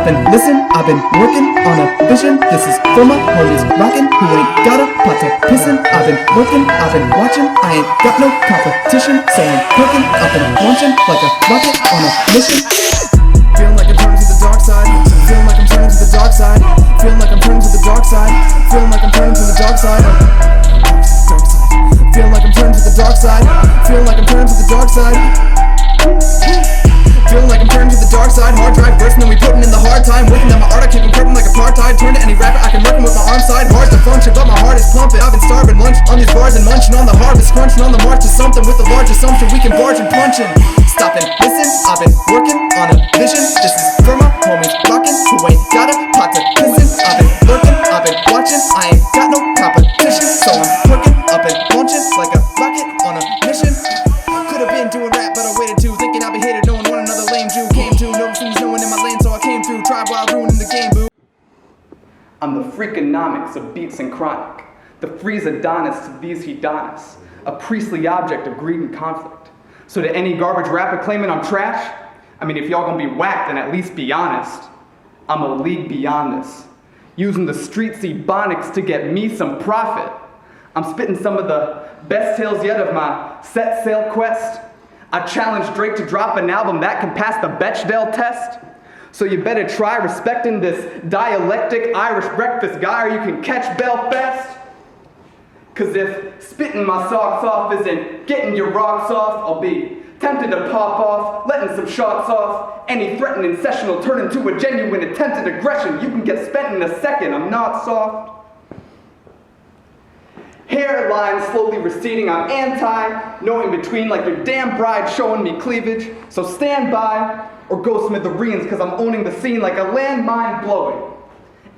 stopping, listen, I've been working on a vision. This is for my homies rockin' who ain't got a pot to pissin'. I've been working, I've been watching, I ain't got no competition. So I'm perking up and launching like a rocket on a mission. Feeling like I'm turning to the dark side. Feeling like I'm turning to the dark side. Feeling like I'm turning to the dark side. Feeling like I'm turning to the dark side. Feeling like I'm turning to the dark side. Feeling like I'm turning to the dark side. Feeling like I'm turning to the dark side. Hard drive bursting and we putting in the hard time. Working on my art, I keep improving like apartheid. Turn to any rapper, I can work him with my arm side. Hard to function, but my heart is pumping. I've been starving lunch on these bars and munching on the harvest. Crunching on the march to something with a large assumption. We can barge and punch in. Stop and listen, I've been working on a vision. This is for my homies rockin' who ain't got a pot to pissin'. I've been working, I've been watching, I ain't got no competition. So I'm working up and launching like a rocket on a mission. Could've been doing rap, but I waited too, thinking I'd be hated, no one another lame Jew. Came to, noticing there's no one in my lane, so I came through. TRIBEWILD ruining the game, boo. I'm the freakonomics of beats and chronic, the freeze Adonis to these hedonis, a priestly object of greed and conflict. So to any garbage rapper claiming I'm trash, I mean, if y'all gonna be whacked, then at least be honest. I'm a league beyond this, using the streets ebonics to get me some profit. I'm spitting some of the best tales yet of my set sail quest. I challenge Drake to drop an album that can pass the Bechdel test. So you better try respecting this dialectic Irish breakfast guy or you can catch Belfast. Cause if spitting my socks off isn't getting your rocks off, I'll be tempted to pop off, letting some shots off. Any threatening session will turn into a genuine attempted aggression. You can get spent in a second, I'm not soft. Hairline slowly receding, I'm anti, no in between like your damn bride showing me cleavage. So stand by or go smithereens, cause I'm owning the scene like a landmine blowing.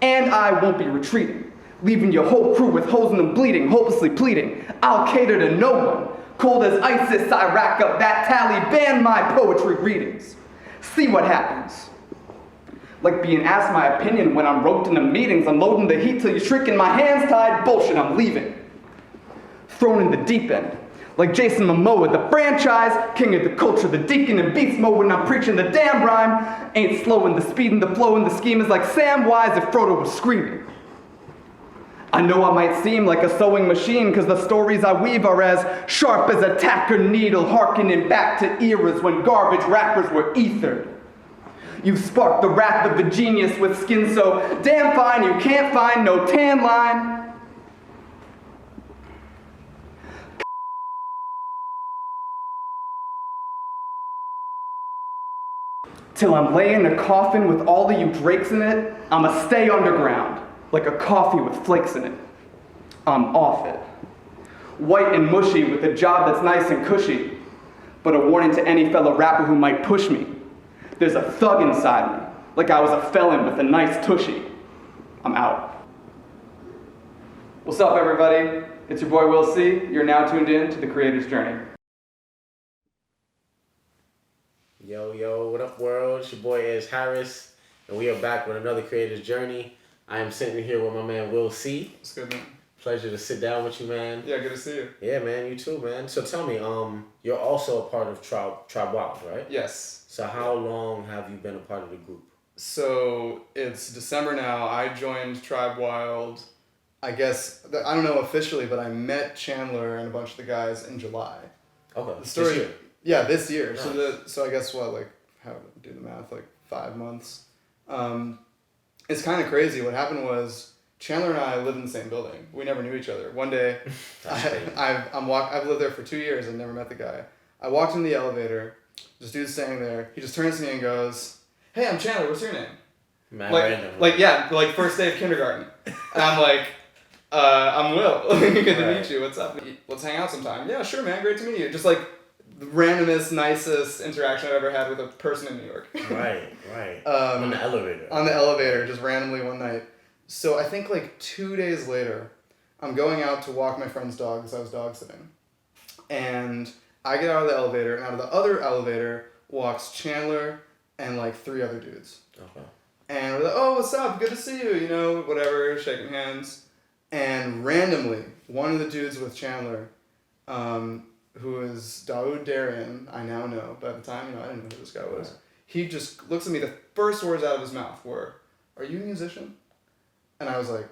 And I won't be retreating, leaving your whole crew with holes in them bleeding, hopelessly pleading. I'll cater to no one. Cold as ISIS, I rack up that tally, ban my poetry readings. See what happens. Like being asked my opinion when I'm roped into meetings, unloading the heat till you're shrieking, my hands tied, bullshit, I'm leaving. Thrown in the deep end, like Jason Momoa, the franchise, king of the culture, the deacon in beast mode when I'm preaching the damn rhyme. Ain't slowing the speed and the flow and the scheme is like Samwise if Frodo was screaming. I know I might seem like a sewing machine cause the stories I weave are as sharp as a tacker needle, harkening back to eras when garbage rappers were ethered. You've sparked the wrath of a genius with skin so damn fine you can't find no tan line. Till I'm laying a coffin with all of you drakes in it, I'ma stay underground, like a coffee with flakes in it. I'm off it. White and mushy with a job that's nice and cushy, but a warning to any fellow rapper who might push me. There's a thug inside me, like I was a felon with a nice tushy. I'm out. What's up, everybody? It's your boy Will C. You're now tuned in to The Creator's Journey. Yo, what up, world? It's your boy Ez Harris, and we are back with another Creator's Journey. I am sitting here with my man Will C. What's good, man? Pleasure to sit down with you, man. Yeah, good to see you. Yeah, man, you too, man. So tell me, you're also a part of TRIBEWILD, right? Yes. So how long have you been a part of the group? So it's December now. I joined TRIBEWILD. I guess I don't know officially, but I met Chandler and a bunch of the guys in July. Okay. The story. This year? Yeah, this year. Nice. So I guess how do the math? 5 months. It's kind of crazy. What happened was Chandler and I lived in the same building. We never knew each other. One day, I've lived there for 2 years and never met the guy. I walked in the elevator. This dude's standing there. He just turns to me and goes, "Hey, I'm Chandler. What's your name?" Man, random. First day of kindergarten. And I'm like, I'm Will. Good to meet you. What's up? Let's hang out sometime. Yeah, sure, man. Great to meet you. Just like the randomest, nicest interaction I've ever had with a person in New York. Right. On the elevator. On the elevator, just randomly one night. So I think 2 days later, I'm going out to walk my friend's dog because I was dog sitting. And I get out of the elevator, and out of the other elevator walks Chandler and 3 other dudes. Okay. And we're like, "Oh, what's up? Good to see you," whatever, shaking hands. And randomly, one of the dudes with Chandler, who is Daoud Darian, I now know, but at the time, I didn't know who this guy was. he just looks at me. The first words out of his mouth were, "Are you a musician?" And I was like,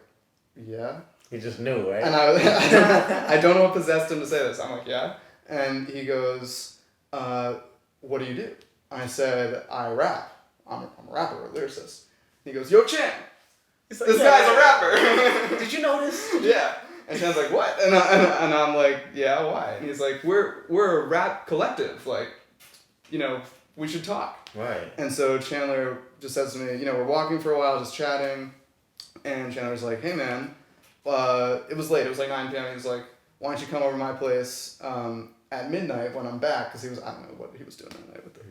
"Yeah." He just knew, right? And I don't know what possessed him to say this. I'm like, "Yeah." And he goes, "What do you do?" I said, "I rap. I'm a rapper, a lyricist." He goes, "Yo, Chan, It's like, this guy's a rapper." Did you know this? Yeah. And Chan's like, "What?" And I'm like, "Yeah, why?" And he's like, we're a rap collective. Like, we should talk. Right. And so Chandler just says to me, we're walking for a while, just chatting. And Chandler's like, "Hey, man," it was late. It was like 9 p.m. He's like, "Why don't you come over to my place at midnight when I'm back?" Because I don't know what he was doing that night with it.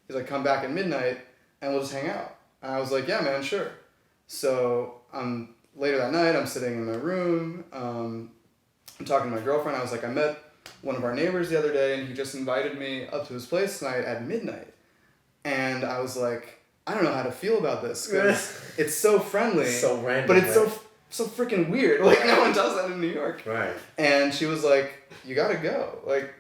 He's like, "Come back at midnight and we'll just hang out." And I was like, "Yeah, man, sure." So later that night, I'm sitting in my room. I'm talking to my girlfriend. I was like, I met one of our neighbors the other day, and he just invited me up to his place tonight at midnight. And I was like, I don't know how to feel about this because it's so friendly. So random. But it's so freaking weird. Like, no one does that in New York. Right. And she was like, "You gotta go. Like,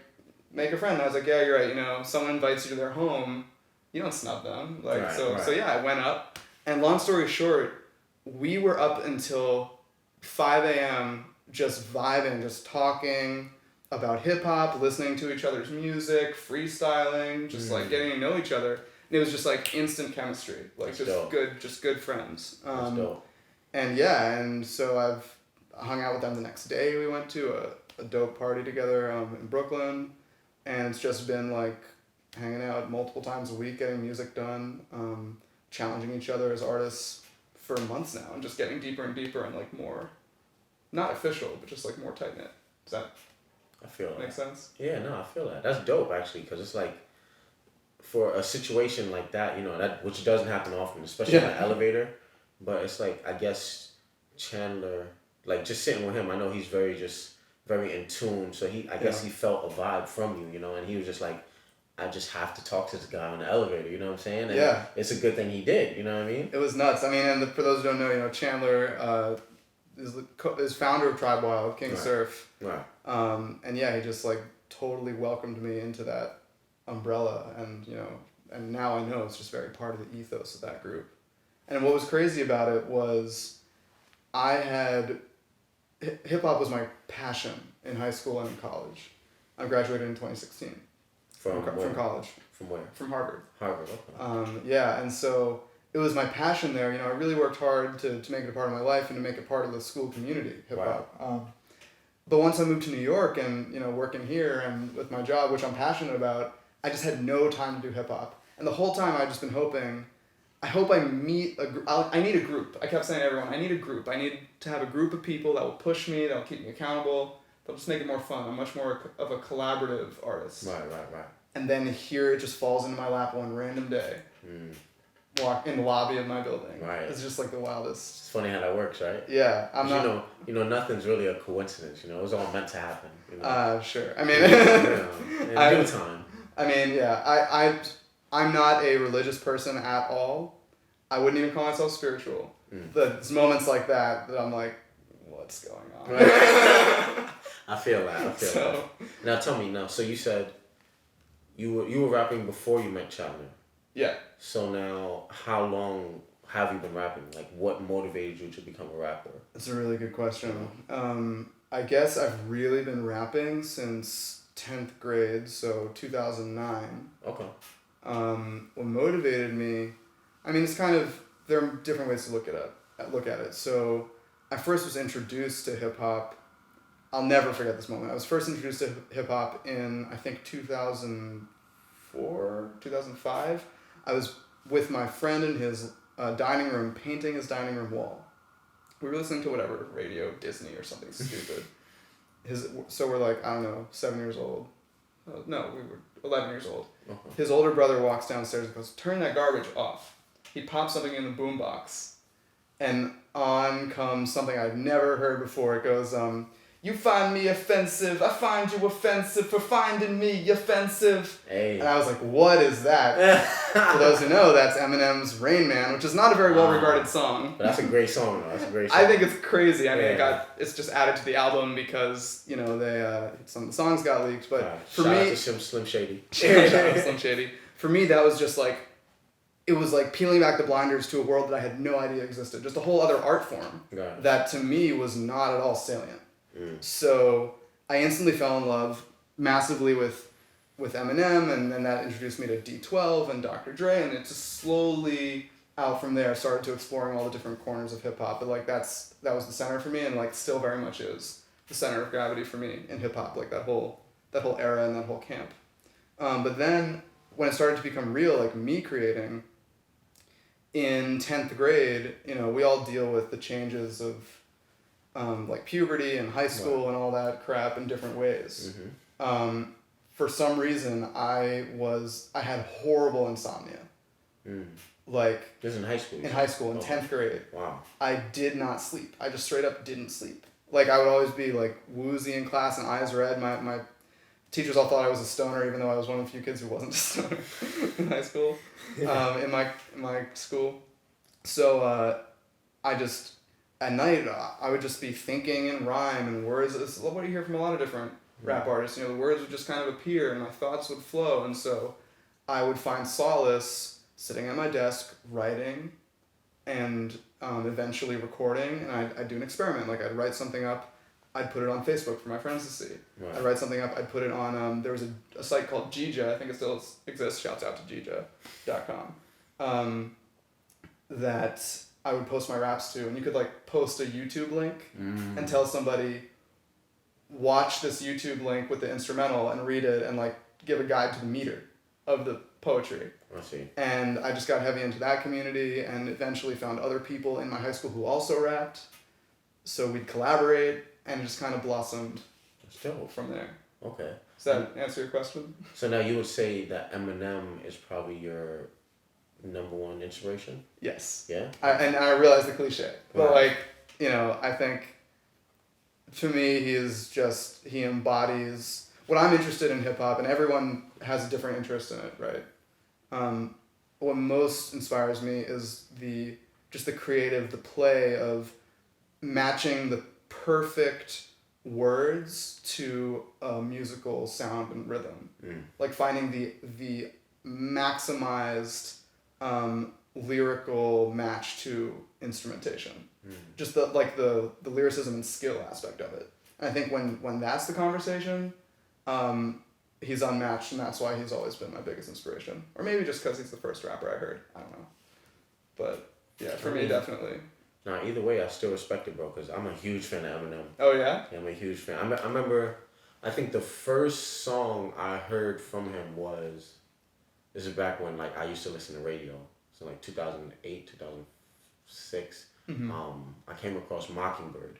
make a friend." And I was like, "Yeah, you're right. Someone invites you to their home, you don't snub them." Like, right, so right. yeah, I went up. And long story short, we were up until 5 a.m. just vibing, just talking about hip-hop, listening to each other's music, freestyling, just like getting to know each other. And it was just like instant chemistry, like just good friends. That's dope. And yeah, and so I've hung out with them the next day. We went to a dope party together in Brooklyn, and it's just been like hanging out multiple times a week, getting music done, challenging each other as artists for months now, and just getting deeper and deeper and like more, not official, but just like more tight knit. Does that I feel that. make sense? Yeah, no, I feel that. That's dope actually, because it's like, for a situation like that, that which doesn't happen often, especially in an elevator. But it's like, I guess Chandler, like just sitting with him, I know he's very in tune. So I guess he felt a vibe from you, and he was just like, I just have to talk to this guy on the elevator, you know what I'm saying? And it's a good thing he did, you know what I mean? It was nuts. I mean, and for those who don't know, Chandler is founder of TRIBEWILD, King Surf. Right. And yeah, he just like totally welcomed me into that umbrella, and and now I know it's just very part of the ethos of that group. And what was crazy about it was hip-hop was my passion in high school and in college. I graduated in 2016 from college. From where? From Harvard. Harvard, okay. Yeah, and so it was my passion there. I really worked hard to make it a part of my life and to make it part of the school community, hip-hop. Wow. But once I moved to New York and, working here and with my job, which I'm passionate about, I just had no time to do hip-hop. And the whole time I've just been hoping, I hope I meet I need a group. I kept saying to everyone, I need a group. I need to have a group of people that will push me, that will keep me accountable, that will just make it more fun. I'm much more of a collaborative artist. Right. And then here it just falls into my lap one random day. Walk in the lobby of my building. Right. It's just like the wildest. It's funny how that works, right? Yeah. Nothing's really a coincidence, it was all meant to happen. Sure. I mean, in due time. I mean, yeah, I'm not a religious person at all. I wouldn't even call myself spiritual. There's moments like that I'm like, what's going on? Right. I feel that. Now tell me, so you said you were rapping before you met Chandler. Yeah. So now, how long have you been rapping? Like, what motivated you to become a rapper? That's a really good question. I guess I've really been rapping since 10th grade, so 2009. Okay. What motivated me, I mean, it's kind of, there are different ways to look at it. So I first was introduced to hip-hop. I'll never forget this moment. I was first introduced to hip-hop in, I think, 2004, 2005. I was with my friend in his dining room, painting his dining room wall. We were listening to whatever, radio, Disney, or something stupid. So we're like, I don't know, 7 years old. No, we were 11 years old. Okay. His older brother walks downstairs and goes, "Turn that garbage off." He pops something in the boombox, and on comes something I'd never heard before. It goes, "You find me offensive, I find you offensive for finding me offensive." Hey. And I was like, what is that? For those who know, that's Eminem's Rain Man, which is not a very well-regarded song. But that's a great song, though. That's a great song. I think it's crazy. I mean, it's just added to the album because, they some of the songs got leaked. But for shout me... out to Slim Shady. Shout out to Slim Shady. For me, that was just like it was like peeling back the blinders to a world that I had no idea existed. Just a whole other art form that to me was not at all salient. So I instantly fell in love massively with Eminem, and then that introduced me to D12 and Dr. Dre, and it just slowly out from there started to exploring all the different corners of hip hop. But like that was the center for me, and like still very much is the center of gravity for me in hip hop. Like that whole era and that whole camp. But then when it started to become real, like me creating. In 10th grade, you know, we all deal with the changes of like puberty and high school and all that crap in different ways. For some reason, I had horrible insomnia. Like just in high school. In high school, in 10th grade. Wow. I did not sleep. I just straight up didn't sleep. Like I would always be like woozy in class and eyes red. My teachers all thought I was a stoner, even though I was one of the few kids who wasn't a stoner in high school. In my school. So I just at night I would just be thinking in rhyme and words. This is what you hear from a lot of different rap artists. You know, the words would just kind of appear and my thoughts would flow, and so I would find solace sitting at my desk writing and eventually recording, and I'd do an experiment. Like I'd write something up, I'd put it on Facebook for my friends to see. I'd write something up, I'd put it on, there was a site called Jija, I think it still exists, shouts out to Jija.com, that I would post my raps to, and you could like post a YouTube link and tell somebody, watch this YouTube link with the instrumental and read it and like give a guide to the meter of the poetry. I see. And I just got heavy into that community and eventually found other people in my high school who also rapped. So we'd collaborate and it just kind of blossomed from there. Okay. Does that answer your question? So now you would say that Eminem is probably your number one inspiration? Yes. Yeah? And I realize the cliche. But like, you know, I think to me he embodies what I'm interested in hip hop, and everyone has a different interest in it, right? What most inspires me is the creative, the play of matching the perfect words to a musical sound and rhythm. Like finding the maximized lyrical match to instrumentation. Just the lyricism and skill aspect of it. And I think when that's the conversation, he's unmatched, and that's why he's always been my biggest inspiration. Or maybe just because he's the first rapper I heard. I don't know. But yeah, for me, definitely. Nah, either way, I still respect it, bro, because I'm a huge fan of Eminem. Oh, yeah? Yeah, I'm a huge fan. I remember, I think the first song I heard from him was, this is back when like I used to listen to radio. So like 2008, 2006. I came across Mockingbird.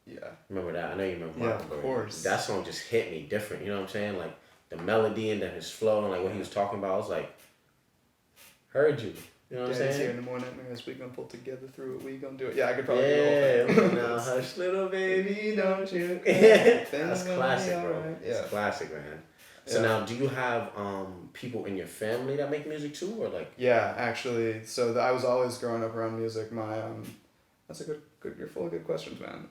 Yeah. Remember that? I know you remember Mockingbird. Yeah, of course. That song just hit me different, you know what I'm saying? Like the melody and then his flow and like what he was talking about, I was like, heard you. You know what I'm saying? Here in the morning, as we gonna pull together through it, we gonna do it. Yeah, I could probably do the whole thing. Now hush little baby, don't you? That's classic, bro. Right. It's classic, man. So now, do you have people in your family that make music too, or like? Yeah, actually. So I was always growing up around music. My that's a good. You're full of good questions, man.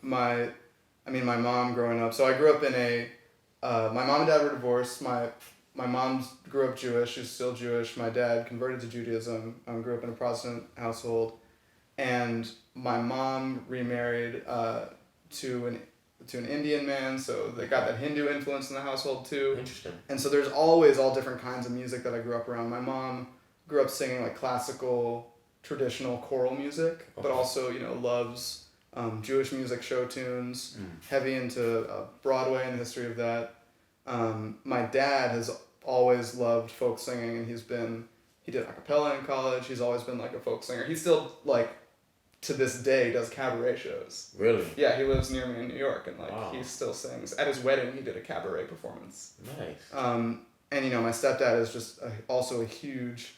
My mom growing up. So I grew up in a. My mom and dad were divorced. My mom grew up Jewish. She's still Jewish. My dad converted to Judaism. Grew up in a Protestant household, and my mom remarried to an Indian man. So they got that Hindu influence in the household too. Interesting. And so there's always all different kinds of music that I grew up around. My mom grew up singing like classical, traditional choral music, but also loves Jewish music, show tunes. Heavy into Broadway and the history of that. My dad has always loved folk singing, and he did a cappella in college. He's always been like a folk singer. He still to this day does cabaret shows. Really? Yeah, he lives near me in New York, and he still sings. At his wedding, he did a cabaret performance. Nice. And my stepdad is just also a huge,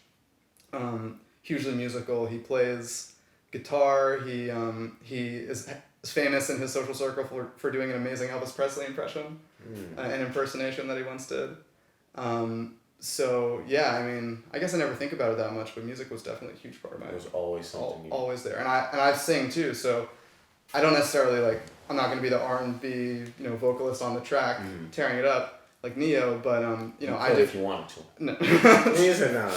hugely musical. He plays guitar. He is famous in his social circle for doing an amazing Elvis Presley impression, an impersonation that he once did. So yeah, I guess I never think about it that much, but music was definitely a huge part of my. It was always something. Always there, and I sing too. So I don't necessarily I'm not going to be the R&B vocalist on the track tearing it up like Neo, but I do. If you wanted to. No. He said no.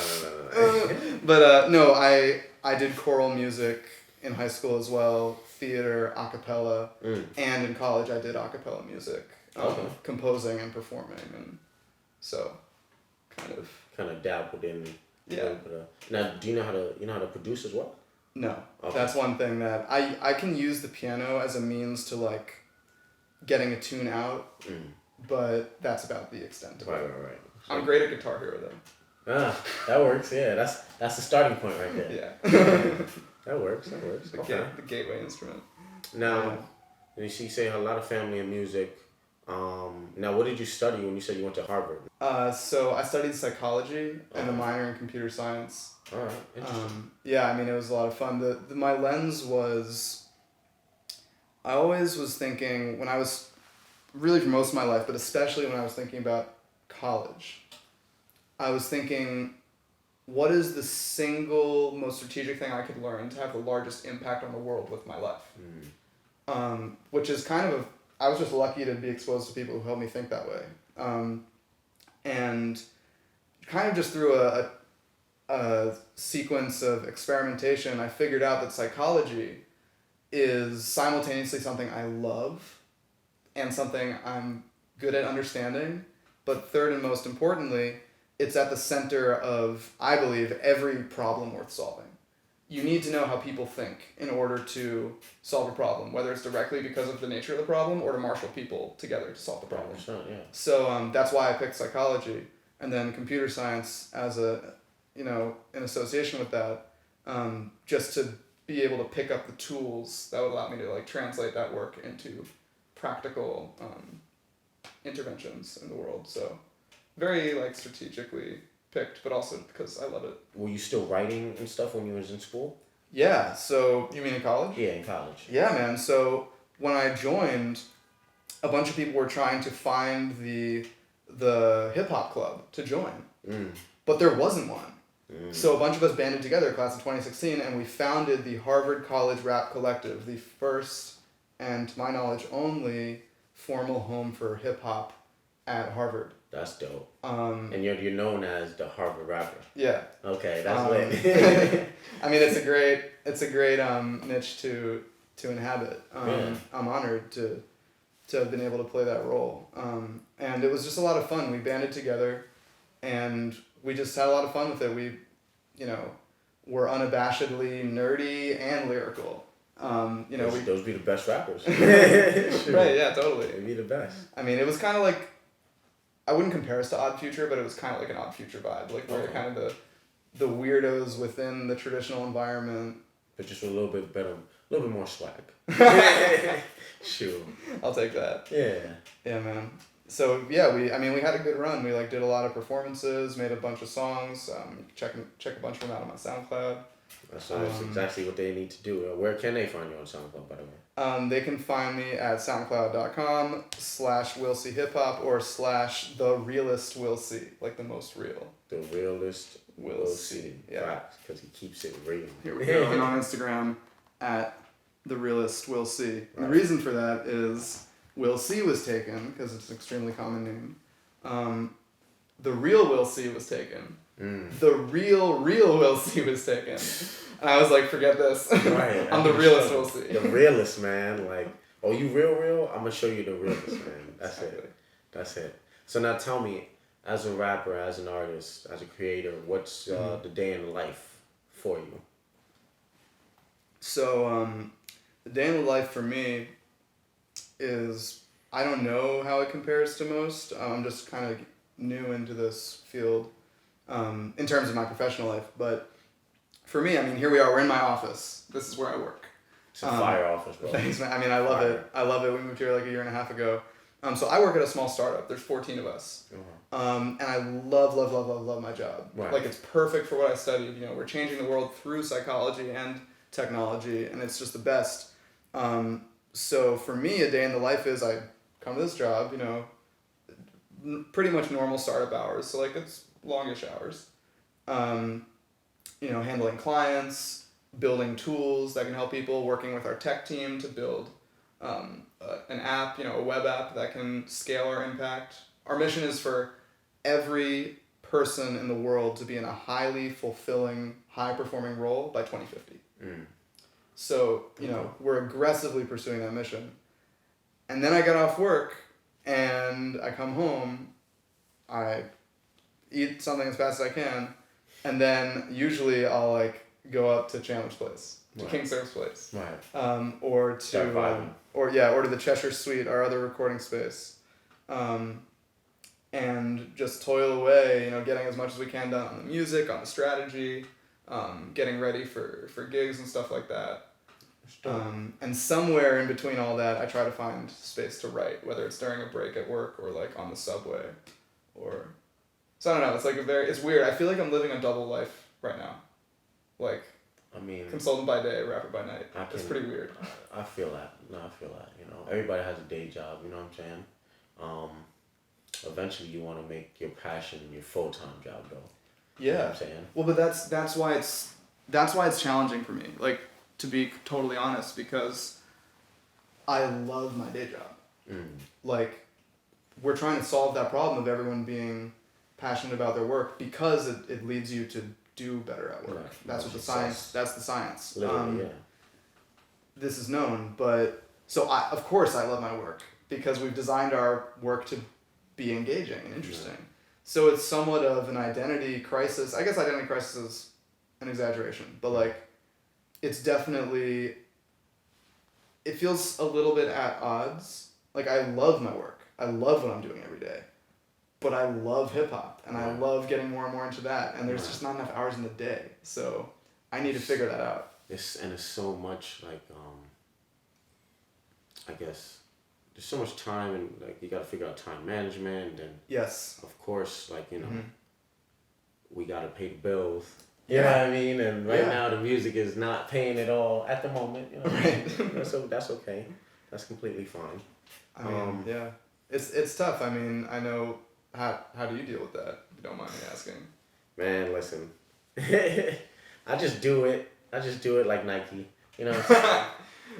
But no, I did choral music in high school as well, theater, a cappella, and in college I did a cappella music, composing and performing, and so kind of dabbled in. Yeah. Now, do you know how to produce as well? No, okay. That's one thing that I can use the piano as a means to like getting a tune out, but that's about the extent of it. Right. I'm great at Guitar Hero though. That works. Yeah, that's the starting point right there. Yeah. That works. The gateway instrument. Now, you say a lot of family and music. Now, what did you study when you said you went to Harvard? So I studied psychology and a minor in computer science. All right, interesting. Yeah, I mean, it was a lot of fun. My lens was, I always was thinking, when I was, really for most of my life, but especially when I was thinking about college, I was thinking, what is the single most strategic thing I could learn to have the largest impact on the world with my life? Which is kind of I was just lucky to be exposed to people who helped me think that way. And kind of just through a sequence of experimentation, I figured out that psychology is simultaneously something I love and something I'm good at understanding, but third and most importantly, it's at the center of, I believe, every problem worth solving. You need to know how people think in order to solve a problem, whether it's directly because of the nature of the problem or to marshal people together to solve the problem. Yeah. So that's why I picked psychology, and then computer science as in association with that, just to be able to pick up the tools that would allow me to like translate that work into practical interventions in the world. So very like strategically picked, but also because I love it. Were you still writing and stuff when you was in school? Yeah, so you mean in college? Yeah, in college. Yeah, man. So when I joined, a bunch of people were trying to find the hip hop club to join, but there wasn't one. So a bunch of us banded together, class of 2016, and we founded the Harvard College Rap Collective, the first and, to my knowledge, only formal home for hip hop at Harvard. That's dope. And you're known as the Harvard rapper. Yeah. Okay, that's lit. I mean, it's a great niche to inhabit. I'm honored to have been able to play that role. And it was just a lot of fun. We banded together, and we just had a lot of fun with it. We, were unabashedly nerdy and lyrical. Those be the best rappers. Right? Yeah, totally. They be the best. I mean, it was kind of like, I wouldn't compare us to Odd Future, but it was kind of like an Odd Future vibe. Like we're kind of the weirdos within the traditional environment. But just a little bit better, a little bit more swag. Sure. I'll take that. Yeah. Yeah, man. So yeah, we had a good run. We like did a lot of performances, made a bunch of songs. Check a bunch of them out on my SoundCloud. So that's exactly what they need to do. Where can they find you on SoundCloud, by the way? They can find me at soundcloud.com/willshiphop or /therealistwillc, like the most real. The realist will see. Yeah. Because he keeps it real. Here we go. And on Instagram at the realist will see. And the reason for that is Will C was taken because it's an extremely common name. The real Will C was taken. The real Will C was taken. And I was like, forget this. Right. I'm the realist Will C. The realist, man. Like, oh, you real? I'm going to show you the realist, man. That's it. So now tell me, as a rapper, as an artist, as a creator, what's the day in life for you? So, the day in the life for me is, I don't know how it compares to most. I'm just kind of new into this field in terms of my professional life. But for me, I mean, here we are. We're in my office. This is where I work. It's a fire office, bro. Thanks, man. I mean, I love it. I love it. We moved here like a year and a half ago. So I work at a small startup. There's 14 of us. And I love my job. Right. Like, it's perfect for what I studied. We're changing the world through psychology and technology, and it's just the best. So for me, a day in the life is I come to this job, pretty much normal startup hours. So like it's longish hours. Handling clients, building tools that can help people, working with our tech team to build an app, a web app that can scale our impact. Our mission is for every person in the world to be in a highly fulfilling, high-performing role by 2050. So, we're aggressively pursuing that mission. And then I get off work, and I come home, I eat something as fast as I can, and then usually I'll, like, go up to Chandler's place, to King Surf's place. Right. Or to the Cheshire Suite, our other recording space. And just toil away, getting as much as we can done on the music, on the strategy, getting ready for gigs and stuff like that. And somewhere in between all that, I try to find space to write, whether it's during a break at work or like on the subway, so I don't know. It's like it's weird. I feel like I'm living a double life right now, like. Consultant by day, rapper by night. It's pretty weird. I feel that. No, I feel that. Everybody has a day job. You know what I'm saying? Eventually, you want to make your passion your full-time job, though. Yeah. You know what I'm saying? Well, but that's why it's challenging for me. Like, to be totally honest, because I love my day job. Like, we're trying to solve that problem of everyone being passionate about their work because it leads you to do better at work. Right. That's what the science. That's the science. Literally, This is known, but so of course I love my work because we've designed our work to be engaging and interesting. Yeah. So it's somewhat of an identity crisis. I guess identity crisis is an exaggeration, but like, it's definitely. It feels a little bit at odds. Like, I love my work. I love what I'm doing every day. But I love hip-hop, and I love getting more and more into that, and there's just not enough hours in the day, so I need to figure that out. It's so much, like, I guess, there's so much time, and, like, you gotta figure out time management, and... Yes. Of course, like, we gotta pay the bills. You know what I mean? And right now, the music is not paying it all at the moment, Right. So that's okay. That's completely fine. I mean, It's tough. I mean, I know... How do you deal with that, if you don't mind me asking? Man, listen. I just do it. Like Nike. You know what I'm saying?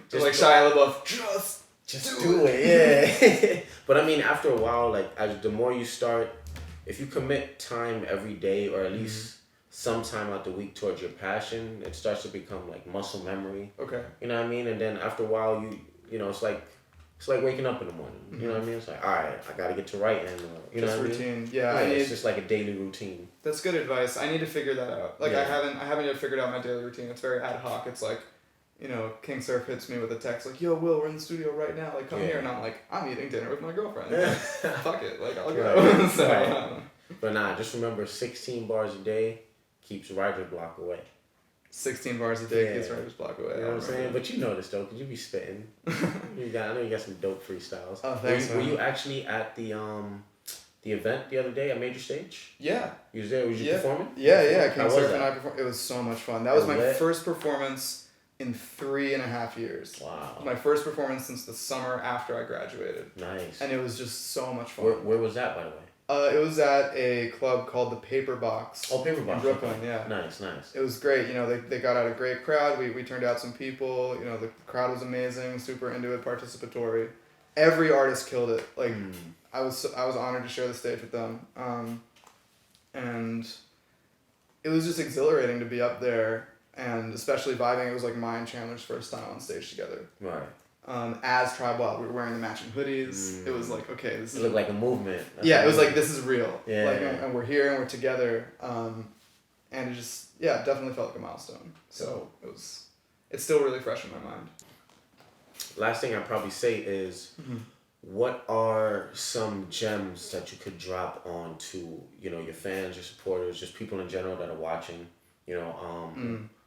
Just like Shia LaBeouf. Just do it. Yeah. But I mean, after a while, like, the more you start, if you commit time every day or at least some time out the week towards your passion, it starts to become like muscle memory. Okay. You know what I mean? And then after a while, it's like waking up in the morning. You know what I mean? It's like, all right, I got to get to writing. You know what I mean? Routine. It's just like a daily routine. That's good advice. I need to figure that out. Like, I haven't yet figured out my daily routine. It's very ad hoc. It's like, King Surf hits me with a text like, yo, Will, we're in the studio right now. Like, come here. And I'm like, I'm eating dinner with my girlfriend. Like, fuck it. Like, I'll go. So, But nah, just remember 16 bars a day keeps writer's block away. 16 bars a day keeps writer's block away. You know what I'm saying? But you know this, though, because you be spitting. I know you got some dope freestyles. Oh, thanks, were you actually at the event the other day at Major Stage? Yeah. You was there? Was you performing? Yeah. King Surf and I performed. It was so much fun. That was my first performance in 3.5 years. Wow. My first performance since the summer after I graduated. Nice. And it was just so much fun. Where was that, by the way? It was at a club called the Paper Box. Oh, Paper Box. In Brooklyn, yeah. Nice. It was great. They got out a great crowd. We turned out some people. The crowd was amazing, super into it, participatory. Every artist killed it. Like, I was honored to share the stage with them. And it was just exhilarating to be up there, and especially vibing. It was like my and Chandler's first time on stage together. Right. As TRIBEWILD, we were wearing the matching hoodies. It was like, okay, this is... It looked like a movement. It was like, this is real. Yeah. Like, and we're here and we're together. And it just, it definitely felt like a milestone. So it's still really fresh in my mind. Last thing I'd probably say is, what are some gems that you could drop on to, your fans, your supporters, just people in general that are watching,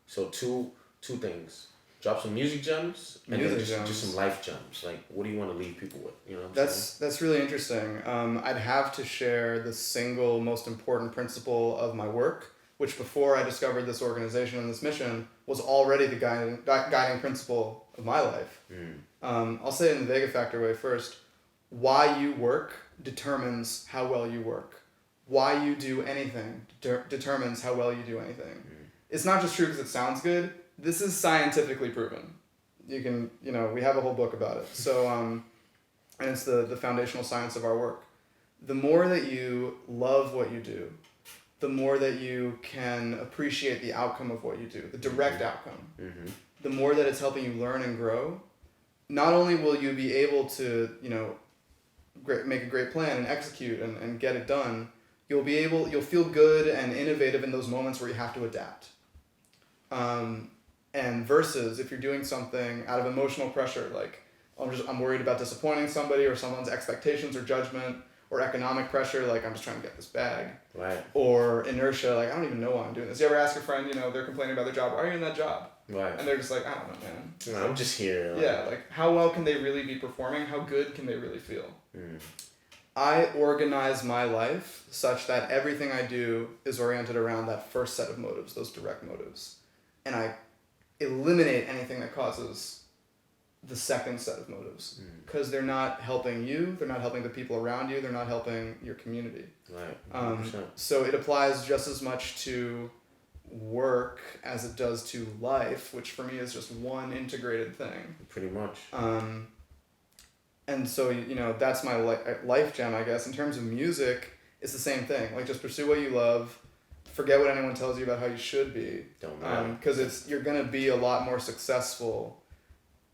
So two things. Drop some music gems and then just some life gems. Like, what do you want to leave people with? You know what I'm saying? That's really interesting. I'd have to share the single most important principle of my work, which before I discovered this organization and this mission was already the guiding principle of my life. I'll say it in the Vega Factor way first. Why you work determines how well you work. Why you do anything determines how well you do anything. It's not just true because it sounds good. This is scientifically proven. You can, we have a whole book about it. So, and it's the foundational science of our work. The more that you love what you do, the more that you can appreciate the outcome of what you do, the direct outcome. Mm-hmm. The more that it's helping you learn and grow, not only will you be able to, make a great plan and execute and get it done, you'll feel good and innovative in those moments where you have to adapt. And versus if you're doing something out of emotional pressure, like I'm worried about disappointing somebody or someone's expectations or judgment, or economic pressure, like I'm just trying to get this bag. Right. Or inertia, like I don't even know why I'm doing this. You ever ask a friend, they're complaining about their job, why are you in that job? Right. And they're just like, I don't know, man. No, I'm just here. Like how well can they really be performing? How good can they really feel? Mm. I organize my life such that everything I do is oriented around that first set of motives, those direct motives. And I eliminate anything that causes the second set of motives, because they're not helping you, they're not helping the people around you, they're not helping your community. Right. So it applies just as much to work as it does to life, which for me is just one integrated thing. Pretty much. And so, that's my life gem, I guess. In terms of music, it's the same thing. Like, just pursue what you love. Forget what anyone tells you about how you should be. Don't matter. Because you're going to be a lot more successful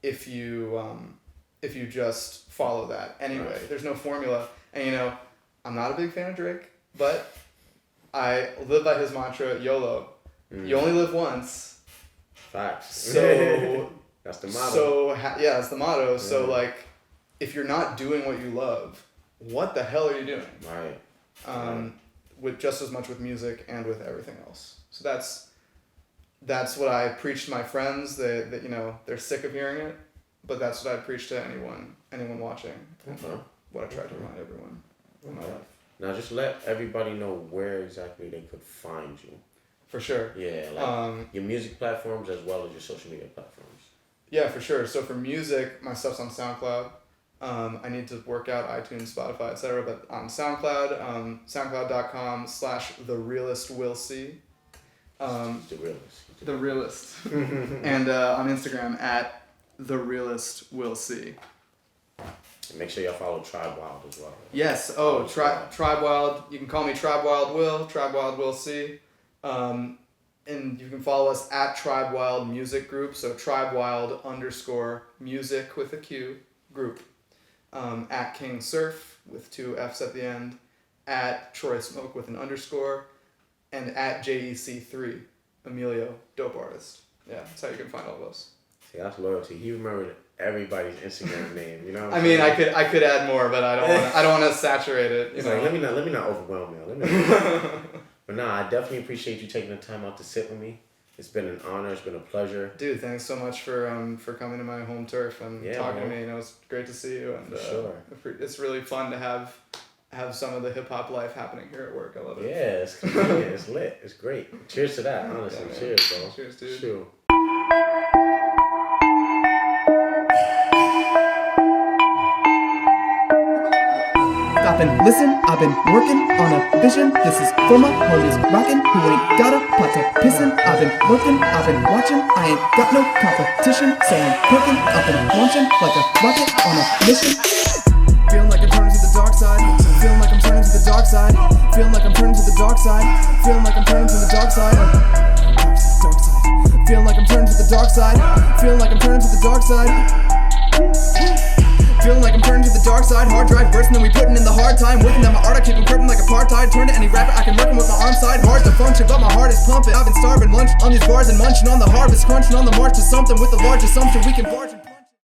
if you just follow that. Anyway, Right. There's no formula. And, I'm not a big fan of Drake, but I live by his mantra, YOLO. You only live once. Facts. So... That's the motto. So, that's the motto. Yeah. So, if you're not doing what you love, what the hell are you doing? Right. With just as much with music and with everything else. So that's what I preach to my friends. They're sick of hearing it, but that's what I preach to anyone watching. Okay. What I try to remind everyone in my life. Now just let everybody know where exactly they could find you. For sure. Yeah, your music platforms as well as your social media platforms. Yeah, for sure. So for music, my stuff's on SoundCloud. I need to work out iTunes, Spotify, etc. But on SoundCloud, soundcloud.com/therealistwillc. The realist. The Realist. And on Instagram @therealistwillc. And make sure y'all follow TRIBEWILD as well. Yes. Oh, TRIBEWILD. You can call me TRIBEWILD Will. TRIBEWILD Will C. And you can follow us at TRIBEWILD Music Group. So TRIBEWILD_music with a Q group. At King Surf with 2 F's at the end. At Troy Smoke with an _. And at JEC3 Emilio, dope artist. Yeah, that's how you can find all of us. See, that's loyalty. He remembered everybody's Instagram name. You know what I I'm mean, saying? I could add more, but I don't want to saturate it. He's like, let me not overwhelm you. But no, I definitely appreciate you taking the time out to sit with me. It's been an honor. It's been a pleasure. Dude, thanks so much for coming to my home turf and talking to me. It's great to see you, and sure. It's really fun to have some of the hip hop life happening here at work. I love it. Yeah, it's convenient. It's lit. It's great. Cheers to that. Honestly, Yeah, cheers, bro. Cheers, dude. Sure. Stop and listen, I've been working on a vision. This is for my homies rockin' who ain't got a pot to pissin'. I've been working, I've been watching, I ain't got no competition. So I'm perking up and launching like a rocket on a mission. Feeling like I'm turning to the dark side. Feeling like I'm turning to the dark side. Feeling like I'm turning to the dark side. Feeling like I'm turning to the dark side. Dark side. Feeling like I'm turning to the dark side. Feeling like I'm turning to the dark side. Feeling like I'm turning to the dark side. Hard drive bursting, then we putting in the hard time. Working on my art, I keep encrypting like apartheid. Turn to any rapper, I can work him with my arm side. Hard to function, but my heart is pumping. I've been starving lunch on these bars and munching on the harvest. Crunching on the march to something with the large assumption we can barge.